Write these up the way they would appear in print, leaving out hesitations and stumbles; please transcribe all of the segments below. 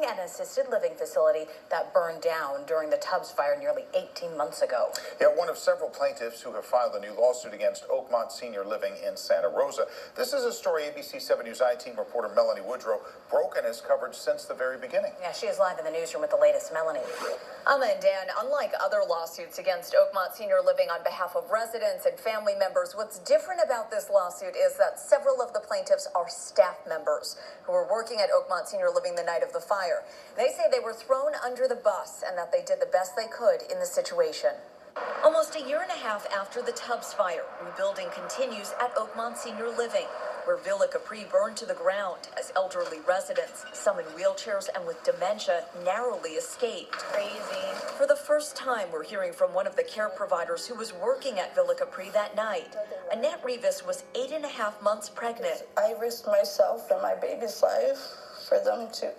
and assisted living facility that burned down during the Tubbs fire nearly 18 months ago. Yeah, one of several plaintiffs who have filed a new lawsuit against Oakmont Senior Living in Santa Rosa. This is a story ABC 7 News I-Team reporter Melanie Woodrow broke and has covered since the very beginning. Yeah, she is live in the newsroom with the latest. Melanie. Amma and Dan, unlike other lawsuits against Oakmont Senior Living on behalf of residents and family members, what's different about this lawsuit is that several of the plaintiffs are staff members who were working at Oakmont Senior Living the night of the fire. They say they were thrown under the bus and that they did the best they could in the situation. Almost a year and a half after the Tubbs fire, rebuilding continues at Oakmont Senior Living, where Villa Capri burned to the ground as elderly residents, some in wheelchairs and with dementia, narrowly escaped. Crazy. For the first time, we're hearing from one of the care providers who was working at Villa Capri that night. Annette Rivas was 8.5 months pregnant. I risked myself and my baby's life for them to.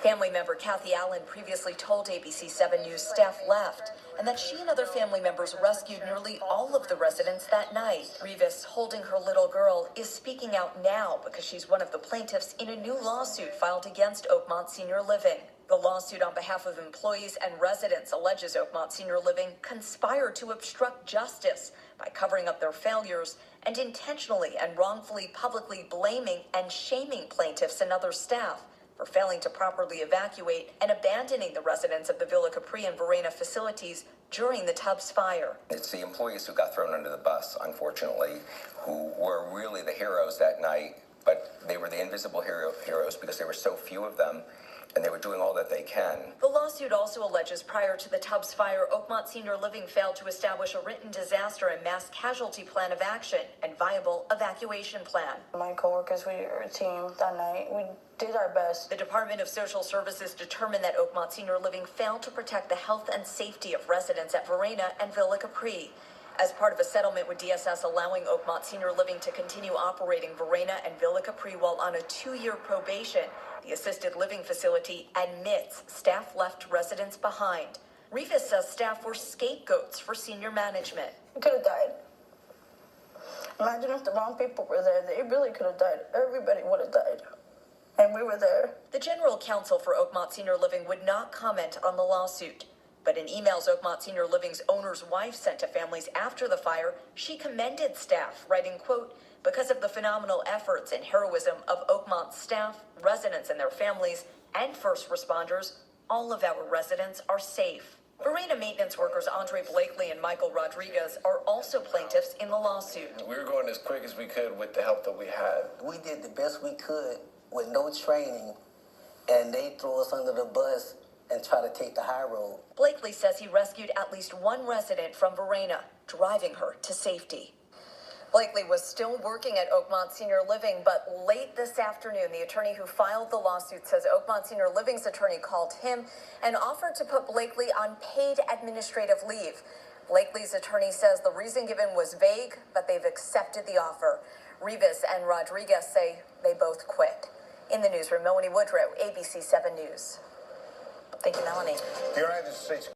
Family member Kathy Allen previously told ABC 7 News staff left and that she and other family members rescued nearly all of the residents that night. Rivas, holding her little girl, is speaking out now because she's one of the plaintiffs in a new lawsuit filed against Oakmont Senior Living. The lawsuit on behalf of employees and residents alleges Oakmont Senior Living conspired to obstruct justice by covering up their failures and intentionally and wrongfully publicly blaming and shaming plaintiffs and other staff for failing to properly evacuate and abandoning the residents of the Villa Capri and Varenna facilities during the Tubbs fire. It's the employees who got thrown under the bus, unfortunately, who were really the heroes that night, but they were the invisible heroes because there were so few of them, and they were doing all that they can. The lawsuit also alleges prior to the Tubbs fire, Oakmont Senior Living failed to establish a written disaster and mass casualty plan of action and viable evacuation plan. My coworkers, we were a team that night. We did our best. The Department of Social Services determined that Oakmont Senior Living failed to protect the health and safety of residents at Varenna and Villa Capri. As part of a settlement with DSS allowing Oakmont Senior Living to continue operating Varenna and Villa Capri while on a 2-year probation, the assisted living facility admits staff left residents behind. Rivas says staff were scapegoats for senior management. We could have died. Imagine if the wrong people were there. They really could have died. Everybody would have died. And we were there. The general counsel for Oakmont Senior Living would not comment on the lawsuit. But in emails Oakmont Senior Living's owner's wife sent to families after the fire, she commended staff, writing, quote, "Because of the phenomenal efforts and heroism of Oakmont's staff, residents and their families, and first responders, all of our residents are safe." Varenna maintenance workers Andre Blakely and Michael Rodriguez are also plaintiffs in the lawsuit. We were going as quick as we could with the help that we had. We did the best we could with no training, and they threw us under the bus and try to take the high road. Blakely says he rescued at least one resident from Varenna, driving her to safety. Blakely was still working at Oakmont Senior Living, but late this afternoon, the attorney who filed the lawsuit says Oakmont Senior Living's attorney called him and offered to put Blakely on paid administrative leave. Blakely's attorney says the reason given was vague, but they've accepted the offer. Rivas and Rodriguez say they both quit. In the newsroom, Melanie Woodrow, ABC 7 News. Thank you, Melanie. The United States